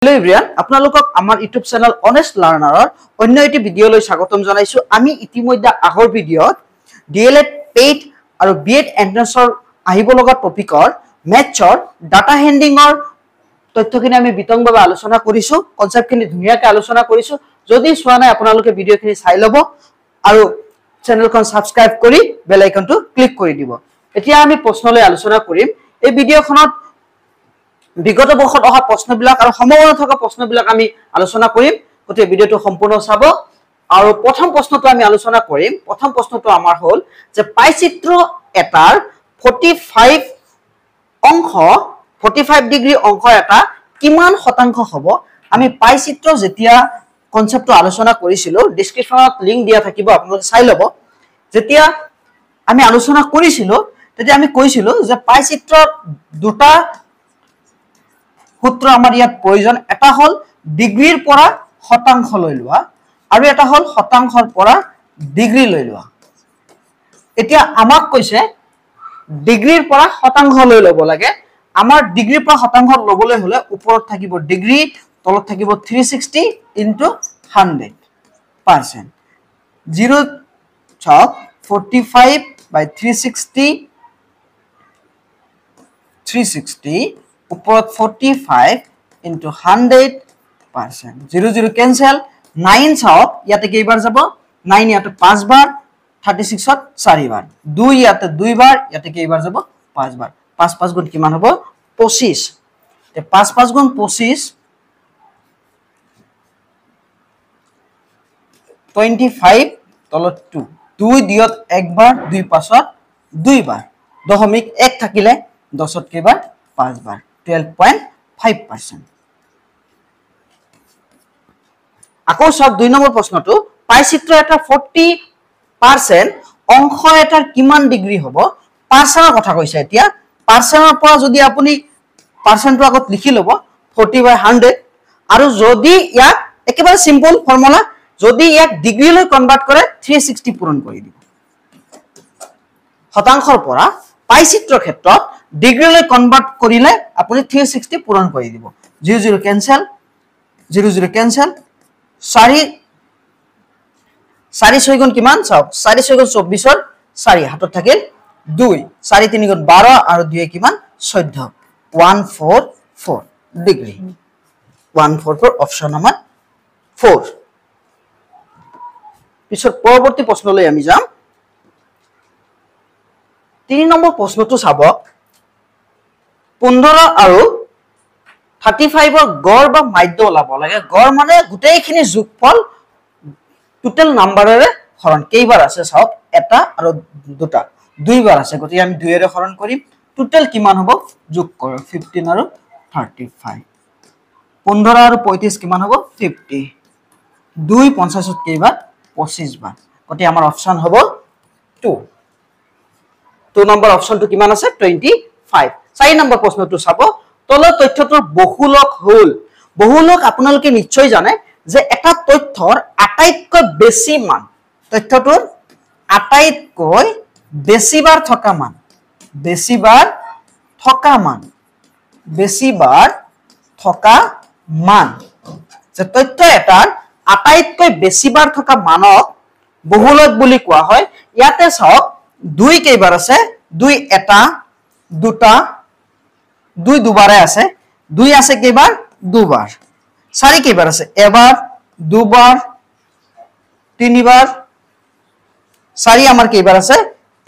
Hello everyone, আপোনালোকক আমাৰ YouTube channel Honest Learner অন্য এটি ভিডিও লৈ স্বাগতম জনাইছো। আমি ইতিমধ্যে আগৰ ভিডিওত DLED paid আৰু BEd এন্ট্ৰেন্সৰ আহিব লগা টপিকৰ মেথছৰ ডাটা হেন্ডিংৰ তথ্যখিনি আমি বিতংভাৱে আলোচনা কৰিছো, কনসেপ্টখিনি ধুনিয়াকৈ আলোচনা কৰিছো। যদি চোৱা নাই আপোনালোকে ভিডিওখিনি চাই লব আৰু চেনেলখন সাবস্ক্ৰাইব কৰি বেল আইকনটো ক্লিক কৰি দিব। এতিয়া আমি প্ৰশ্নলৈ আলোচনা কৰিম। এই ভিডিওখনত বিগত বৰ্ষত অহা প্ৰশ্নবিলাক আৰু সম্ভাৱনা থকা প্ৰশ্নবিলাক আমি আলোচনা কৰিম। গতিকে ভিডিওটো সম্পূৰ্ণ চাব। আৰু প্ৰথম প্ৰশ্নটো আমি আলোচনা কৰিম। প্ৰথম প্ৰশ্নটো আমাৰ হ'ল যে পাইচিত্ৰ এটাৰ 45 ডিগ্ৰী অংশ এটা কিমান শতাংশ হ'ব? আমি পাইচিত্ৰ যেতিয়া কনসেপ্টটো আলোচনা কৰিছিলো, ডেসক্ৰিপচনত লিংক দিয়া থাকিব, আপোনালোকে চাই ল'ব। যেতিয়া আমি আলোচনা কৰিছিলো তেতিয়া আমি কৈছিলো যে পাইচিত্ৰৰ দুটা সূত্ৰ আমাৰ ইয়াত প্ৰয়োজন। এটা হল ডিগ্ৰীৰ পৰা শতাংশ লৈ লোৱা আৰু এটা হল শতাংশৰ পৰা ডিগ্ৰী লৈ লোৱা। এতিয়া আমাক কৈছে ডিগ্ৰীৰ পৰা শতাংশ লৈ ল'ব লাগে। আমাৰ ডিগ্ৰীৰ পৰা শতাংশ ল'বলৈ হলে ওপৰত থাকিব ডিগ্ৰী, তলত থাকিব 360 into 100%। 0 চক 45 by 360 ওপৰত 45 into 100%। 0 0 cancel, 9 চাওক ইয়াতে কেইবাৰ যাব? 9 ইয়াতে 5 বাৰ, 36 ত 4 বাৰ, 2 ইয়াতে 2 বাৰ, ইয়াতে কেইবাৰ যাব? 5 বাৰ। 5 5 গুণ কিমান হ'ব? 25। তে 5 5 গুণ 25 25 তলত 2, 2 দিয়ত একবাৰ, 2 পাছত 2 বাৰ, দশমিক 1 থাকিলে 10ত কেইবাৰ? 5 বাৰ, 12.5%। আকৌ সব 2 নম্বৰ প্ৰশ্নটো, পাইচিত্ৰ এটা 40% অংশ এটাৰ কিমান ডিগ্ৰী হ'ব? পাৰ্চেন্টৰ কথা কৈছে। এতিয়া পাৰ্চেন্টৰ পৰা যদি আপুনি পাৰ্চেন্টটো আগত লিখি ল'ব 40/100 আৰু যদি ইয়াক একেবাৰে সিম্পল ফৰ্মুলা, যদি ইয়াক ডিগ্ৰীলৈ কনভাৰ্ট কৰে 360 পূৰণ কৰি দিব। শতাংশৰ পৰা পাইচিত্ৰৰ ক্ষেত্ৰত ডিগ্ৰীলৈ কনভাৰ্ট কৰিলে আপুনি 360 পূৰণ কৰি দিব। 0 0 কেনসেল, 0 0 কেনসেল, 4 6 গুণ কিমান? চাওক 4 6 গুণ 24ৰ 4 হাতত থাকিল 2, 4 3 গুণ 12 আৰু 2 কিমান? 14, 144 ডিগ্ৰী। 144 option number 4। পিছত পৰৱৰ্তী প্ৰশ্নলৈ আমি যাম। 3 নম্বৰ প্ৰশ্নটো চাব। 15 আৰু 35ৰ গড় বা মাধ্য ওলাব লাগে। গড় মানে গোটেইখিনি যোগফল টোটাল নাম্বাৰেৰে হৰণ। কেইবাৰ আছে চাওক? এটা আৰু দুটা, 2 বাৰ আছে। গতিকে আমি 2 এৰে হৰণ কৰিম। টোটাল কিমান হ'ব? যোগ কৰক 15 আৰু 35। 15 আৰু 35 কিমান হ'ব? 50। 2 50ত কেইবাৰ? 25 বাৰ। গতিকে আমাৰ অপশন হ'ব 2। 2 নম্বৰ অপশনটো কিমান আছে? 25। 4 নম্বৰ প্ৰশ্নটো চাব। তলৰ তথ্যটোৰ বহুলক হল। বহুলক আপোনালোকে নিশ্চয় জানে যে এটা তথ্যৰ আটাইতকৈ বেছি মান, তথ্যটোৰ আটাইতকৈ বেছিবাৰ থকা মান, বেছিবাৰ থকা মান, বেছিবাৰ থকা মান, যে তথ্য এটাৰ আটাইতকৈ বেছিবাৰ থকা মানক বহুলক বুলি কোৱা হয়। ইয়াতে চাওক 2 কেইবাৰ আছে? 2 এটা, দুটা, 2 দুবাৰে আছে। 2 আছে কেইবাৰ? দুবাৰ। 4 কেইবাৰ আছে? এবাৰ, দুবাৰ, তিনিবাৰ। 4 আমাৰ কেইবাৰ আছে?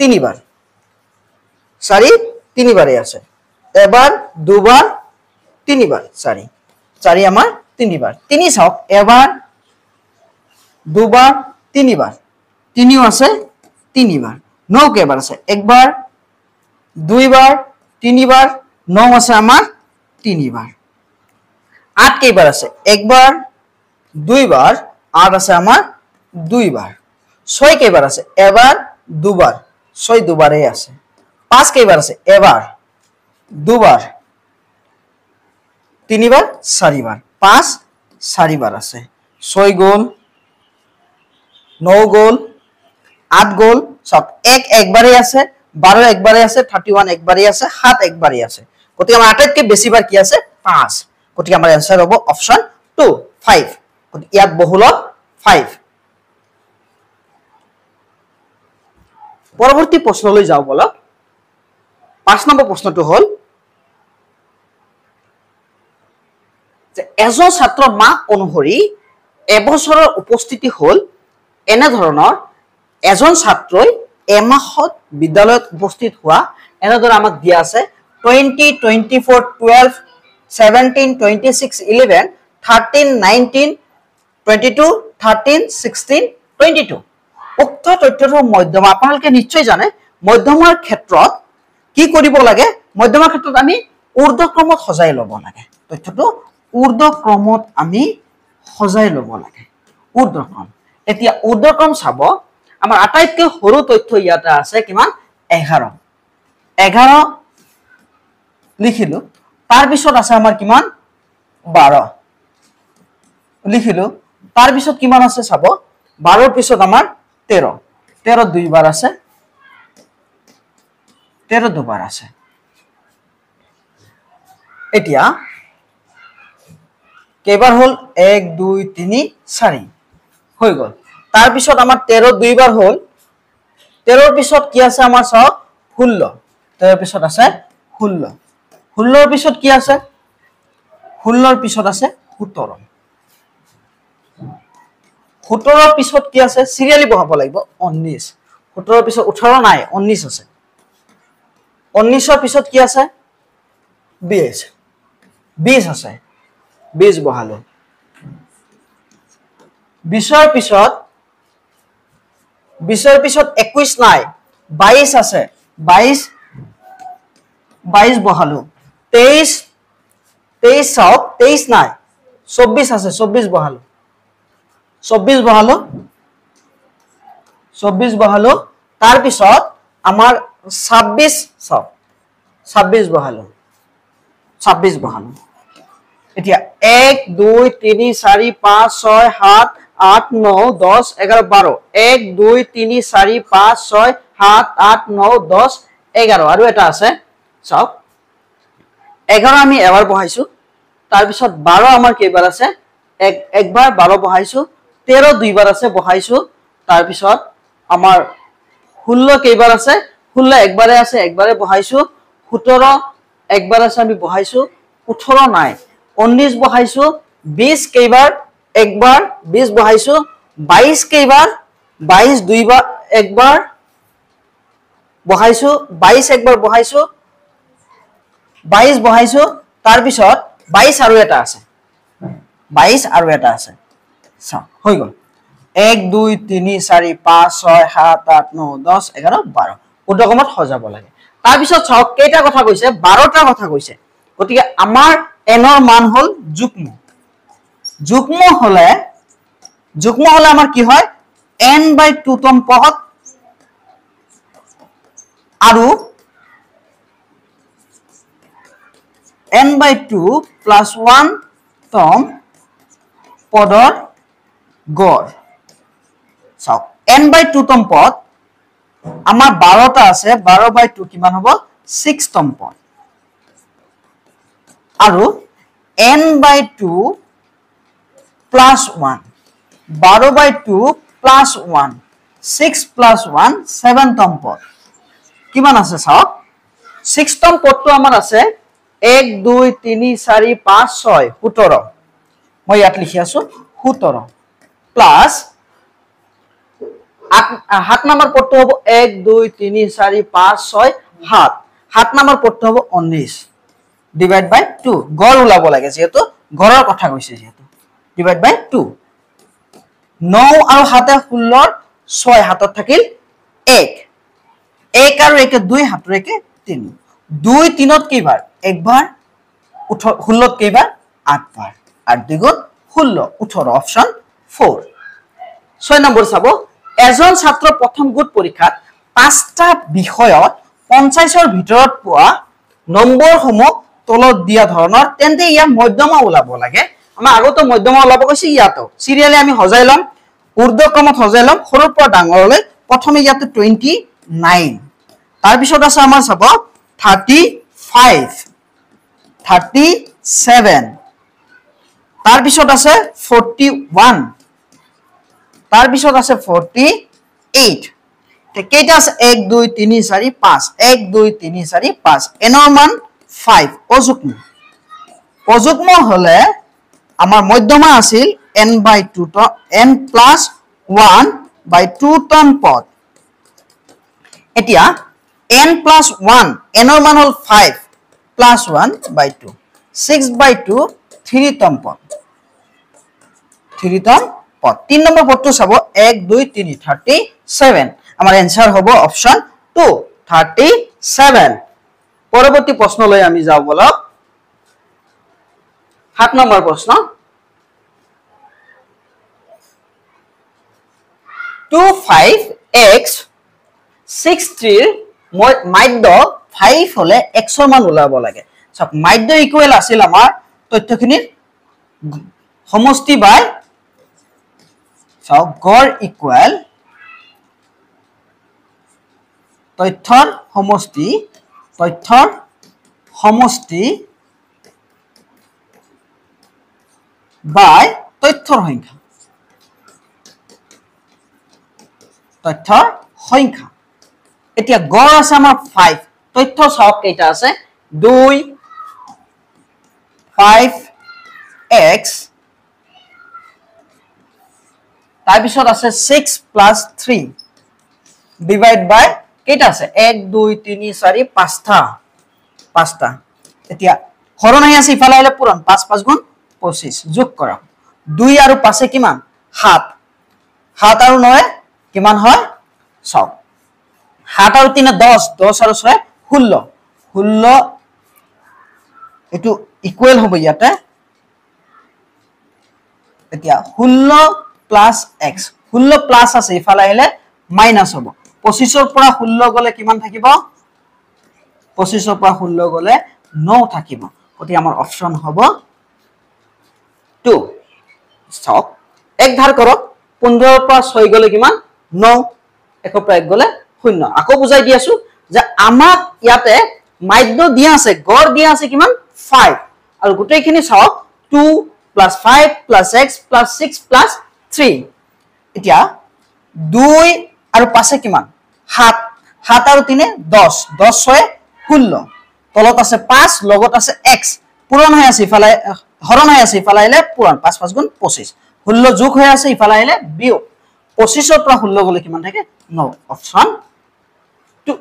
তিনিবাৰ। 4 তিনিবাৰে আছে। এবাৰ, দুবাৰ, তিনিবাৰ। 4 আমাৰ তিনিবাৰ। 3 চাওক, এবাৰ, দুবাৰ, তিনিবাৰ। 3ও আছে তিনিবাৰ। 9 কেইবাৰ আছে? একবাৰ, দুইবাৰ, তিনিবাৰ। 9 আছে আমাৰ তিনিবাৰ। 8 কেইবাৰ আছে? একবাৰ, দুইবাৰ। 8 আছে আমাৰ দুইবাৰ। 6 কেইবাৰ আছে? এবাৰ, দুবাৰ। 6 দুবাৰেই আছে। 5 কেইবাৰ আছে? এবাৰ, দুবাৰ, তিনিবাৰ, 4 বাৰ। 5 4 বাৰ আছে। 6 গ'ল, 9 গ'ল, 8 গ'ল। চাওক 1 একবাৰেই আছে, 12 একবাৰেই আছে, 31 একবাৰেই আছে, 7 একবাৰেই আছে। গতিকে আমাৰ আটাইতকৈ বেছিবাৰ কি আছে? 5। গতিকে আমাৰ এনসাৰ হ'ব অপচন 2 5 গতিকে ইয়াত বহুলক 5 পৰৱৰ্তী প্ৰশ্নলৈ যাও বলক 5 নম্বৰ প্ৰশ্নটো হ'ল যে এজন ছাত্ৰ মাহ অনুসৰি এবছৰৰ উপস্থিতি হ'ল এনে ধৰণৰ এজন ছাত্ৰই এমাহত বিদ্যালয়ত উপস্থিত হোৱা এনে ধৰণৰ আমাক দিয়া আছে 20 24 12 17 26 11 13 19 22 13 16 22 উক্ত তথ্যৰ মধ্যমা আপোনালোকে নিশ্চয় জানে মধ্যমাৰ ক্ষেত্ৰত কি কৰিব লাগে মধ্যমাৰ ক্ষেত্ৰত আমি ঊৰ্ধ্বক্ৰমত সজাই ল'ব লাগে তথ্যটো ঊৰ্ধ্বক্ৰমত আমি সজাই ল'ব লাগে ঊৰ্ধ্বক্ৰম এতিয়া ঊৰ্ধ্বক্ৰম চাব আমাৰ আটাইতকৈ সৰু তথ্য ইয়াতে আছে কিমান 11 লিখিলো তাৰ পিছত আছে আমাৰ কিমান 12 লিখিলো তাৰ পিছত কিমান আছে চাব 12 ৰ পিছত আমাৰ 13 দুইবাৰ আছে 13 দুবাৰ আছে এতিয়া কেইবাৰ হ'ল 1 2 3 4 হৈ গ'ল তাৰ পিছত আমাৰ 13 দুইবাৰ হ'ল 13 ৰ পিছত কি আছে আমাৰ সব 16 13 ৰ পিছত আছে 16 16 ৰ পিছত কি আছে 16 ৰ পিছত আছে 17 17 ৰ পিছত কি আছে সিৰিয়ালি বহাব লাগিব 19 17 ৰ পিছত 18 নাই 19 আছে 19 ৰ পিছত কি আছে 20 আছে 20 বহালো 20 ৰ পিছত 21 নাই 22 আছে 22 বহালো 23 চাওক 23 নাই 24 আছে 24 বহালো 24 বহালো তাৰ পিছত আমাৰ 26 চাওক 26 বহালো এতিয়া 1 2 3 4 5 6 7 8 9 10 11 12 1 2 3 4 5 6 7 8 9 10 11 আৰু এটা আছে চাওক 11 আমি এবাৰ বহাইছো তাৰ পিছত 12 আমাৰ কেইবাৰ আছে একবাৰ 12 বহাইছো 13 দুইবাৰ আছে বহাইছো তাৰ পিছত আমাৰ 16 কেইবাৰ আছে 16 একবাৰে আছে একবাৰে বহাইছো 17 একবাৰ আছে আমি বহাইছো 18 নাই 19 বহাইছো 20 কেইবাৰ একবাৰ 20 বহাইছো 22 কেইবাৰ 22 দুইবাৰ একবাৰ বহাইছো 22 একবাৰ বহাইছো 22 বহাইছো তাৰ পিছত 22 আৰু এটা আছে সা হৈ গল 1 2 3 4 5 6 7 8 9 10 11 12 ঊৰ্ধ্বক্ৰমত সজাব লাগে তাৰ পিছত চাওক কেইটা কথা কৈছে 12টা কথা কৈছে গতিকে আমাৰ n ৰ মান হল যুগ্ম হলে আমাৰ কি হয় n/2 তম পদ আৰু n/2 + 1 তম পদৰ গড় চাওক n/2 তম পদ আমাৰ 12টা আছে 12/2 কিমান হ'ব 6 তম পদ আৰু n/2 + 1 12/2 + 1 6 + 1 7 তম পদ কিমান আছে চাওক 6 তম পদটো আমাৰ আছে 1 2 3 4 5 6 17 মই ইয়াত লিখি আছো 17 প্লাস 7 নম্বৰ পদটো হ'ব 1 2 3 4 5 6 7 7 নম্বৰ পদটো হ'ব 19 ডিভাইড বাই 2 গড় ওলাব লাগে যেহেতু গড়ৰ কথা কৈছে যেহেতু ডিভাইড বাই 2 9 আৰু 7 16 6 হাতত থাকিল 1 1 আৰু 1 2 হাতৰ 1 3 2 3ত কেইবাৰ একবাৰ 16ত কেইবাৰ 8 বাৰ 8 দ্বিগুণ 16 18 অপচন 4 6 নম্বৰ চাব এজন ছাত্ৰ প্ৰথম গোট পৰীক্ষাত 5টা বিষয়ত 50ৰ ভিতৰত পোৱা নম্বৰসমূহ তলত দিয়া ধৰণৰ তেন্তে ইয়াৰ মধ্যমা ওলাব লাগে আমাৰ আগতে মধ্যমা ওলাব কৈছে ইয়াতো সিৰিয়ালি আমি হজাই লম ঊৰ্ধ্বক্ৰমত হজাই লম সৰুৰ পৰা ডাঙৰলৈ প্ৰথমে ইয়াতে 29 তাৰ পিছত আছে আমাৰ চাব 35 37 তাৰ পিছত আছে 41 তাৰ পিছত আছে 48 তে কেইটা আছে 1 2 3 4 5 1 2 3 4 5 এনৰ মান 5 অযুগ্ম হলে আমাৰ মধ্যমা আছিল n/2 n + 1/2 তম পদ এতিয়া n + 1 এনৰ মান হল 5 + 1/2 6/2 3 তম পদ 3 নম্বৰ পদটো চাব 1 2 3 37 আমাৰ এনসাৰ হ'ব অপশন 2 37 পৰৱৰ্তী প্ৰশ্নলৈ আমি যাও বলক 7 নম্বৰ প্ৰশ্ন 25x 63 মাধ্য 5 হলে x ৰ মান ওলাব লাগে সব মাধ্য ইকুৱেল আছিল আমাৰ তথ্যখিনিৰ সমষ্টি বাই সব গড় ইকুৱেল তথ্যৰ সমষ্টি বাই তথ্যৰ সংখ্যা এতিয়া গড় আছে আমাৰ 5 তথ্য সব কেইটা আছে 2 5x তাৰ পিছত আছে 6 + 3 ডিভাইড বাই কেইটা আছে 1 2 3 4 5টা এতিয়া হৰণ আহি আছে ইফালে আহিলে পুৰণ 5 5 গুণ 25 যোগ কৰা 2 আৰু 5 এ কিমান 7 7 আৰু 9 কিমান হয় সব 7 আৰু 3 10 10 আৰু 6 16 এটো ইকুৱেল হ'ব ইয়াতে এতিয়া 16 + x 16 প্লাস আছে ইফালে আহিলে মাইনাস হ'ব 25 ৰ পৰা 16 গলে কিমান থাকিব 25 ৰ পৰা 16 গলে 9 থাকিব গতি আমাৰ অপচন হ'ব 2 সব এক ধাৰ কৰক 15 ৰ পৰা 6 গলে কিমান 9 1 পৰা 1 গলে 0 আকৌ বুজাই দি আছো যে আমাক ইয়াতে মাধ্য দিয়া আছে গড় দিয়া আছে কিমান 5 আৰু গুটেইখিনি সব 2 + 5 + x + 6 + 3 এতিয়া 2 আৰু 5 এ কিমান 7 7 আৰু 3 10 10 6 16 তলত আছে 5 লগত আছে x পুৰণ হৈ আছে ইফালে হৰণ হৈ আছে ইফালে আহিলে পুৰণ 5 5 গুণ 25 16 যোগ হৈ আছে ইফালে আহিলে বিয়োগ 25 ৰ পৰা 16 গলে কিমান থাকে 9 অপচন 1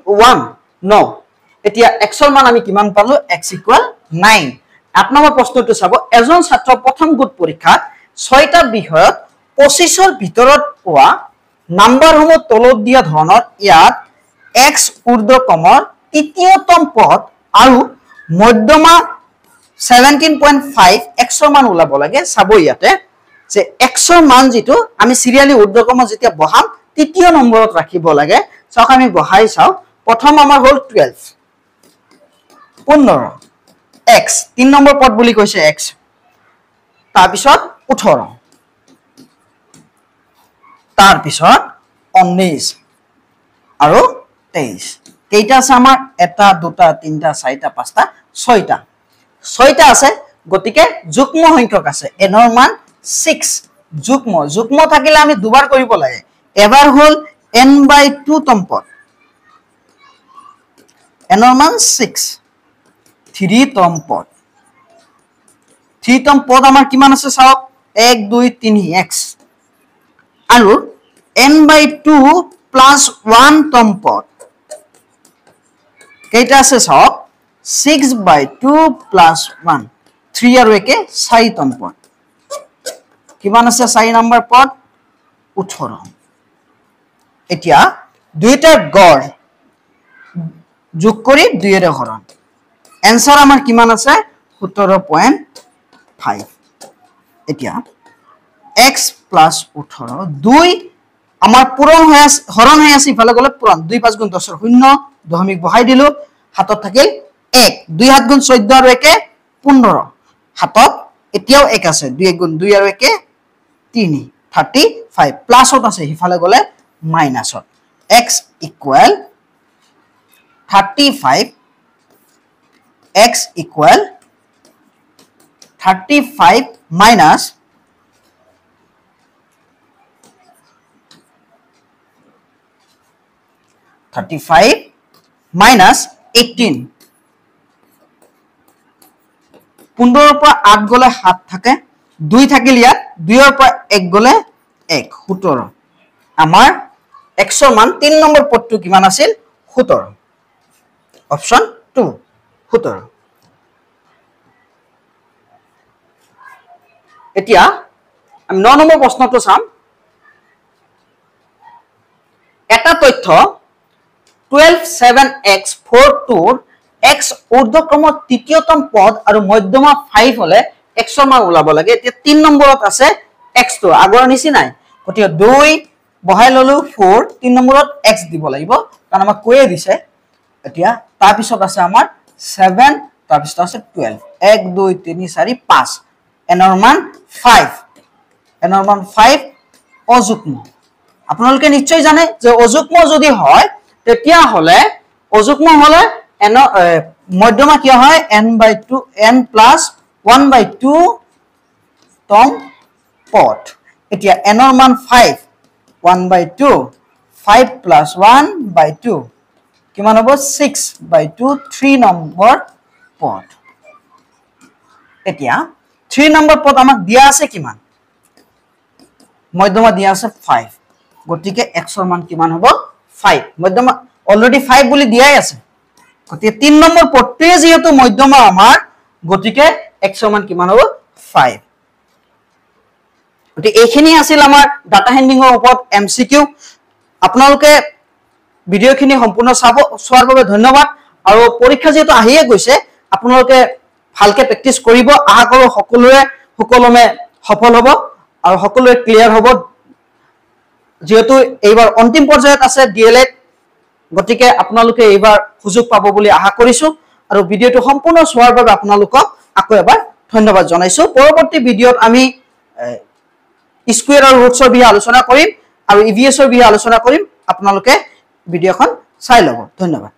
9 এতিয়া x ৰ মান আমি কিমান পালো x = 9 8 নম্বৰ প্ৰশ্নটো চাব এজন ছাত্ৰ প্ৰথম গোট পৰীক্ষাত 6টা বিষয়ত 25 ৰ ভিতৰত পোৱা নাম্বাৰসমূহ তলত দিয়া ধৰণৰ ইয়াত x ঊৰ্ধ্বক্ৰমৰ তৃতীয়তম পদ আৰু মধ্যমা 17.5 x ৰ মান ওলাব লাগে চাব ইয়াতে যে x ৰ মান যেটো আমি সিৰিয়ালি ঊৰ্ধ্বক্ৰমত যেতিয়া বহাম তৃতীয় নম্বৰত ৰাখিব লাগে সক আমি বহাই চাও প্ৰথম আমাৰ হল 12 15 x 3 নম্বৰ পদ বুলি কৈছে x তাৰ পিছত 18 তাৰ পিছত 19 আৰু 23 কেইটা আছে আমাৰ এটা দুটা তিনটা চাৰিটা পাঁচটা ছয়টা আছে গতিকে যুগ্ম সংখ্যক আছে এনৰ মান 6 যুগ্ম থাকিলে আমি দুবাৰ কৰিব লাগে এবাৰ হল n/2 তম পদ এনৰ মান 6 3 তম পদ আমাৰ কিমান আছে চাওক 1 2 3 x আৰু n/2 + 1 তম পদ কেইটা আছে চাওক 6/2 + 1 3 আৰু 1 4 তম পদ কিমান আছে 4 নম্বৰ পদ 18 এতিয়া দুইটাৰ গড় যোগ কৰি 2 এৰে হৰণ এনসাৰ আমাৰ কিমান আছে 17.5 এতিয়া x + 18 2 আমাৰ পুৰণ হৈ আছে হৰণ হৈ আছে ইফালে গলে পুৰণ 2 5 গুণ 10 0 দশমিক বহাই দিলো হাতত থাকিল 1 2 7 গুণ 14 আৰু 1 15 হাতত এতিয়াও 1 আছে 2 গুণ 2 আৰু 1 3 35 প্লাসত আছে ইফালে গলে মাইনাসত x = 35 x = 35 minus 35 minus 18 15 পৰা 8 গলে 7 থাকে 2 থাকিল ইয়াত 2 ৰ পৰা 1 গলে 1 17 আমাৰ x ৰ মান 3 নম্বৰ পদটো কিমান আছিল 17 অপচন 2 17 এতিয়া আমি 9 নম্বৰ প্ৰশ্নটো চাম এটা তথ্য 12(7x)(4)টোৰ x ঊৰ্ধ্বক্ৰমৰ তৃতীয়তম পদ আৰু মধ্যমা 5 হলে x ৰ মান ওলাব লাগে এতিয়া 3 নম্বৰত আছে x টো আগৰ নিচিনাই গতিকে 2 বহাই ললো 4 3 নম্বৰত x দিব লাগিব কাৰণ আমাক কৈয়ে দিছে এতিয়া তাৰ পিছত আছে আমাৰ 7 তাৰ পিছত আছে 12 1 2 3 4 5 এনৰ মান 5 অযুগ্ম আপোনালোকে নিশ্চয় জানে যে অযুগ্ম যদি হয় তেতিয়া হলে অযুগ্ম হলে n মধ্যমা কি হয় n/2 n + 1/2 তম পদ এতিয়া n ৰ মান 5 1/2 5 + 1/2 কিমান হ'ব 6/2 3 নম্বৰ পদ এতিয়া 3 নম্বৰ পদ আমাক দিয়া আছে কিমান মধ্যমা দিয়া আছে 5 গতিকে x ৰ মান কিমান হ'ব 5 মধ্যমা অলৰেডি 5 বুলি দিয়াই আছে গতিকে 3 নম্বৰ পদটোৱে যেহেতু মধ্যমা আমাৰ গতিকে x ৰ মান কিমান হ'ব 5 গতিকে এইখিনি আছিল আমাৰ ডাটা হেন্ডিংৰ ওপৰত এমসিকিউ আপোনালোকে ভিডিওখিনি সম্পূৰ্ণ চোৱাৰ বাবে ধন্যবাদ আৰু পৰীক্ষা যেহেতু আহিয়ে গৈছে আপোনালোকে ভালকে প্ৰেক্টিস কৰিব আশা কৰো সকলোৱে সুকলমে সফল হ'ব আৰু সকলোৱে ক্লিয়াৰ হ'ব যেহেতু এইবাৰ অন্তিম পৰ্যায়ত আছে ডিএলএড গতিকে আপোনালোকে এইবাৰ সুযোগ পাব বুলি আশা কৰিছো আৰু ভিডিওটো সম্পূৰ্ণ চোৱাৰ বাবে আপোনালোকক আকৌ এবাৰ ধন্যবাদ জনাইছো পৰৱৰ্তী ভিডিওত আমি স্কয়াৰ আৰু ৰুটছৰ বিষয়ে আলোচনা কৰিম আৰু ইভিএছৰ বিষয়ে আলোচনা কৰিম আপোনালোকে ভিডিওখন চাই লব ধন্যবাদ